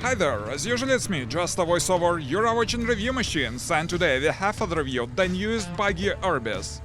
Hi there, as usual it's me, just a voiceover. You're watching Review Machines, and today we have a review of the newest buggy Irbis.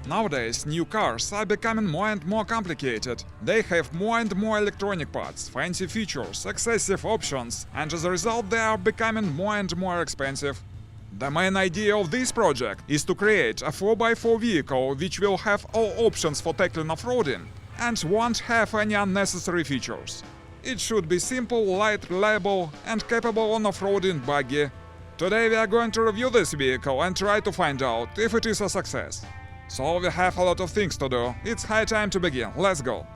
Nowadays, new cars are becoming more and more complicated. They have more and more electronic parts, fancy features, excessive options, and as a result they are becoming more and more expensive. The main idea of this project is to create a 4x4 vehicle which will have all options for tackling off-roading and won't have any unnecessary features. It should be simple, light, reliable, and capable on off-roading buggy. Today we are going to review this vehicle and try to find out if it is a success. So we have a lot of things to do. It's high time to begin. Let's go.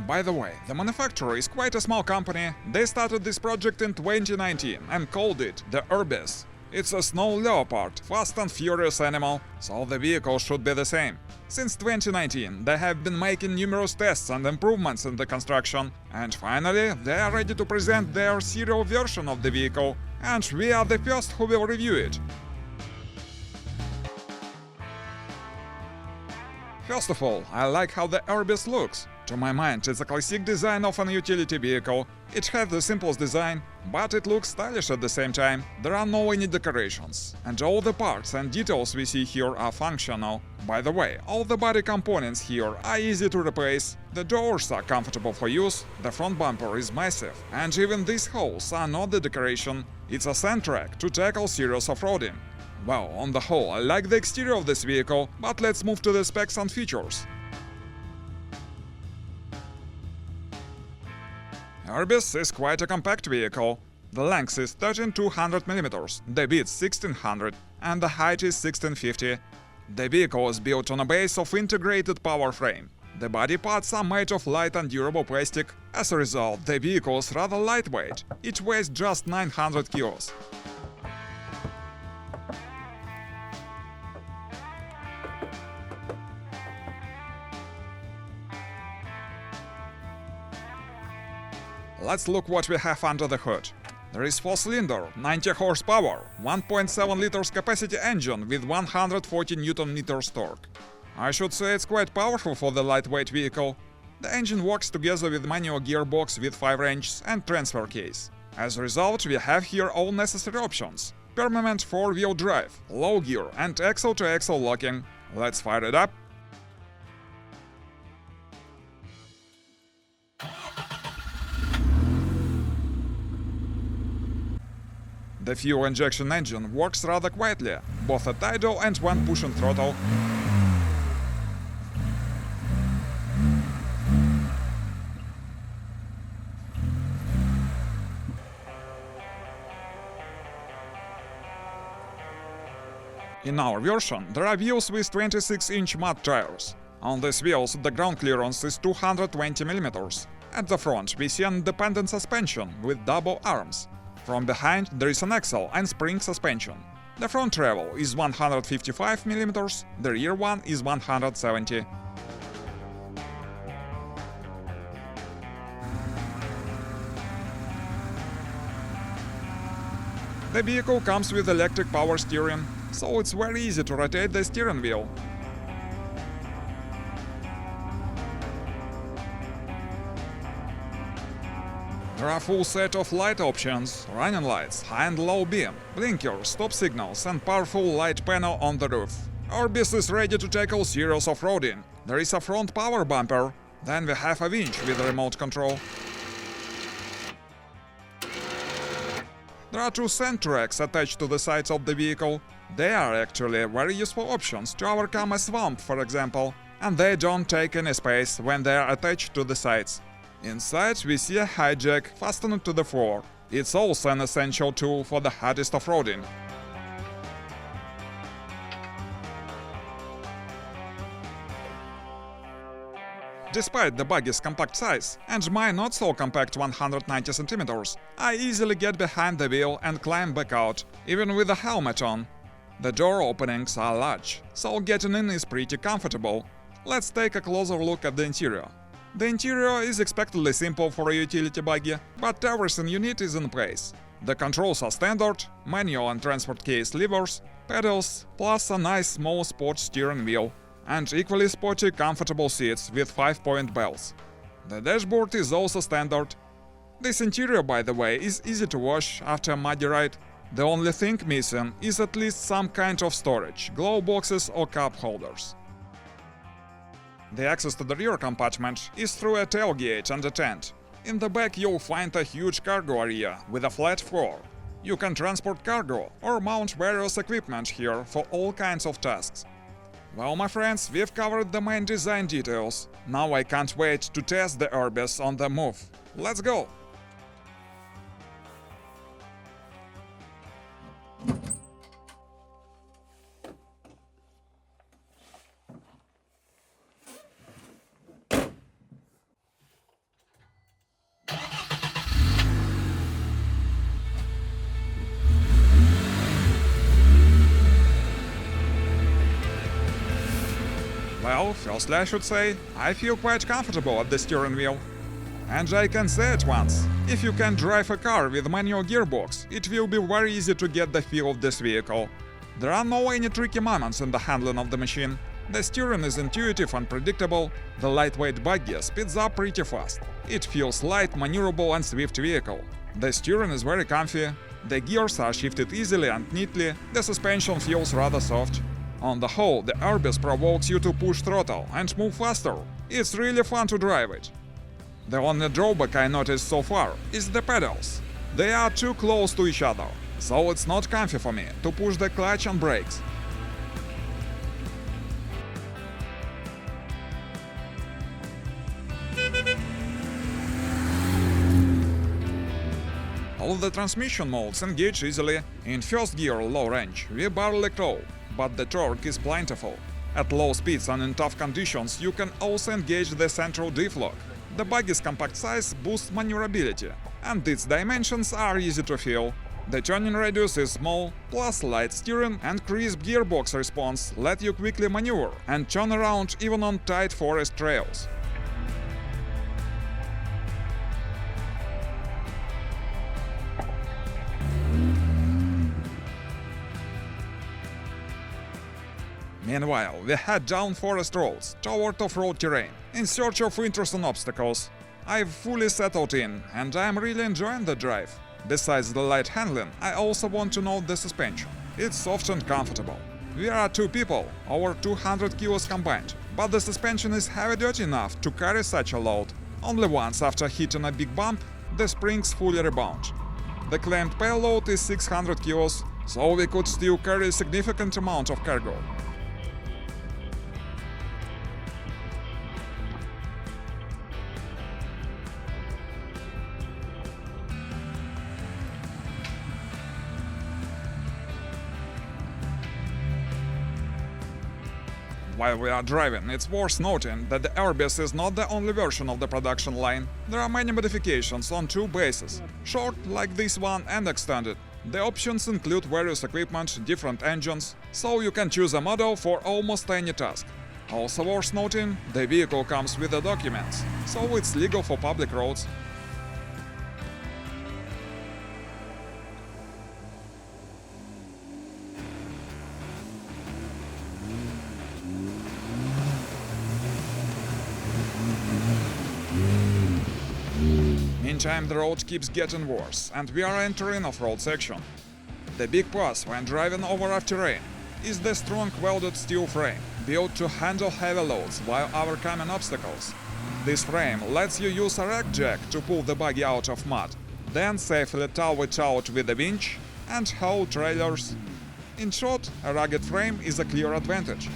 By the way, the manufacturer is quite a small company. They started this project in 2019 and called it the Irbis. It's a snow leopard, fast and furious animal, so the vehicle should be the same. Since 2019, they have been making numerous tests and improvements in the construction, and finally, they are ready to present their serial version of the vehicle, and we are the first who will review it. First of all, I like how the Irbis looks. To my mind, it's a classic design of an utility vehicle. It has the simplest design, but it looks stylish at the same time. There are no any decorations, and all the parts and details we see here are functional. By the way, all the body components here are easy to replace. The doors are comfortable for use, the front bumper is massive, and even these holes are not the decoration. It's a sand track to tackle serious off-roading. Well, on the whole, I like the exterior of this vehicle, but let's move to the specs and features. Irbis is quite a compact vehicle. The length is 13200 mm, the width 1600, and the height is 1650. The vehicle is built on a base of integrated power frame. The body parts are made of light and durable plastic. As a result, the vehicle is rather lightweight. It weighs just 900 kilos. Let's look what we have under the hood. There is 4-cylinder, 90 horsepower, 1.7 liters capacity engine with 140 Nm torque. I should say it's quite powerful for the lightweight vehicle. The engine works together with manual gearbox with 5 wrenches and transfer case. As a result, we have here all necessary options: permanent 4-wheel drive, low gear and axle-to-axle locking. Let's fire it up. The fuel injection engine works rather quietly, both at idle and when pushing throttle. In our version, there are wheels with 26-inch mud tires. On these wheels, the ground clearance is 220 mm. At the front, we see an independent suspension with double arms. From behind, there is an axle and spring suspension. The front travel is 155 mm, the rear one is 170. The vehicle comes with electric power steering, so it's very easy to rotate the steering wheel. There are a full set of light options: running lights, high and low beam, blinkers, stop signals, and powerful light panel on the roof. Irbis is ready to tackle serious off-roading. There is a front power bumper, then we have a winch with remote control. There are 2 sand tracks attached to the sides of the vehicle. They are actually very useful options to overcome a swamp, for example, and they don't take any space when they are attached to the sides. Inside, we see a high jack fastened to the floor. It's also an essential tool for the hardest off-roading. Despite the buggy's compact size and my not so compact 190 cm, I easily get behind the wheel and climb back out, even with a helmet on. The door openings are large, so getting in is pretty comfortable. Let's take a closer look at the interior. The interior is expectedly simple for a utility buggy, but everything you need is in place. The controls are standard: manual and transport case levers, pedals, plus a nice small sport steering wheel, and equally sporty comfortable seats with 5-point bells. The dashboard is also standard. This interior, by the way, is easy to wash after a muddy ride. The only thing missing is at least some kind of storage, glove boxes or cup holders. The access to the rear compartment is through a tailgate and a tent. In the back you'll find a huge cargo area with a flat floor. You can transport cargo or mount various equipment here for all kinds of tasks. Well, my friends, we've covered the main design details. Now I can't wait to test the Irbis on the move. Let's go! Well, firstly I should say, I feel quite comfortable at the steering wheel. And I can say at once, if you can drive a car with manual gearbox, it will be very easy to get the feel of this vehicle. There are no any tricky moments in the handling of the machine. The steering is intuitive and predictable, the lightweight buggy speeds up pretty fast. It feels light, maneuverable and swift vehicle. The steering is very comfy, the gears are shifted easily and neatly, the suspension feels rather soft. On the whole, the Irbis provokes you to push throttle and move faster. It's really fun to drive it. The only drawback I noticed so far is the pedals. They are too close to each other, so it's not comfy for me to push the clutch and brakes. All the transmission modes engage easily. In first gear low range we barely crawl, but the torque is plentiful. At low speeds and in tough conditions you can also engage the central diff lock. The buggy's compact size boosts maneuverability, and its dimensions are easy to feel. The turning radius is small, plus light steering and crisp gearbox response let you quickly maneuver and turn around even on tight forest trails. Meanwhile, we head down forest roads toward off-road terrain, in search of interesting obstacles. I've fully settled in, and I'm really enjoying the drive. Besides the light handling, I also want to note the suspension. It's soft and comfortable. We are 2 people, over 200 kilos combined, but the suspension is heavy-duty enough to carry such a load. Only once after hitting a big bump, the springs fully rebound. The claimed payload is 600 kilos, so we could still carry a significant amount of cargo. While we are driving, it's worth noting that the Irbis is not the only version of the production line. There are many modifications on 2 bases, short like this one and extended. The options include various equipment, different engines, so you can choose a model for almost any task. Also worth noting, the vehicle comes with the documents, so it's legal for public roads. Meantime, the road keeps getting worse, and we are entering off-road section. The big plus when driving over rough terrain is the strong welded steel frame, built to handle heavy loads while overcoming obstacles. This frame lets you use a rack jack to pull the buggy out of mud, then safely tow it out with a winch and haul trailers. In short, a rugged frame is a clear advantage.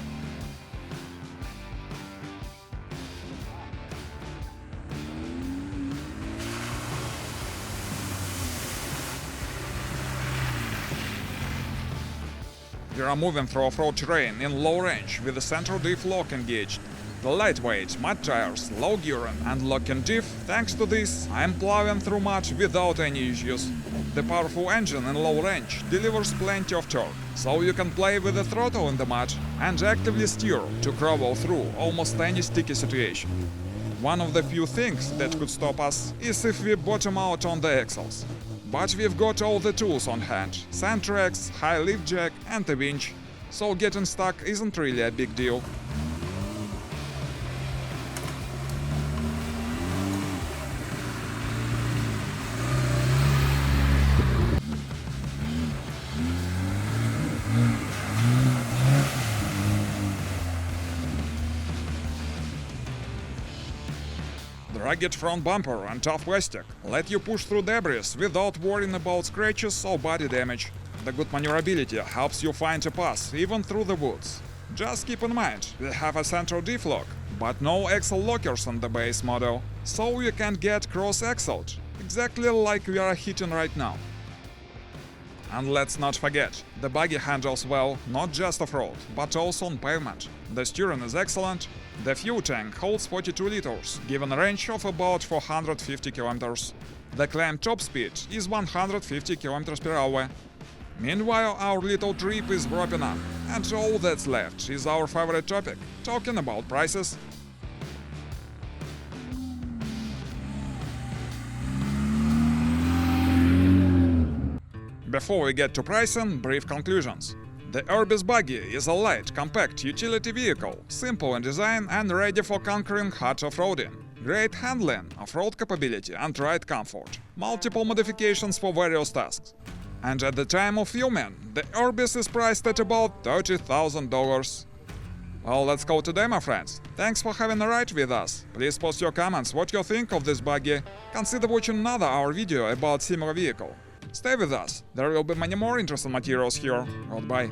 We are moving through off-road terrain in low range with the central diff lock engaged. The lightweight, mud tires, low gearing and locking diff, thanks to this, I'm plowing through mud without any issues. The powerful engine in low range delivers plenty of torque, so you can play with the throttle in the mud and actively steer to crawl through almost any sticky situation. One of the few things that could stop us is if we bottom out on the axles. But we've got all the tools on hand: sand tracks, high lift jack and a winch. So getting stuck isn't really a big deal. The rugged front bumper and tough plastic let you push through debris without worrying about scratches or body damage. The good maneuverability helps you find a path even through the woods. Just keep in mind, we have a central diff lock, but no axle lockers on the base model, so you can get cross-axled, exactly like we are hitting right now. And let's not forget, the buggy handles well not just off-road, but also on pavement. The steering is excellent. The fuel tank holds 42 liters, giving a range of about 450 kilometers. The claimed top speed is 150 kilometers per hour. Meanwhile, our little trip is wrapping up, and all that's left is our favorite topic, talking about prices. Before we get to pricing, brief conclusions. The Irbis buggy is a light, compact utility vehicle, simple in design and ready for conquering hard off-roading. Great handling, off-road capability and ride comfort. Multiple modifications for various tasks. And at the time of filming, the Irbis is priced at about $30,000. Well, let's go today, my friends. Thanks for having a ride with us. Please post your comments what you think of this buggy. Consider watching another our video about similar vehicle. Stay with us, there will be many more interesting materials here. Goodbye.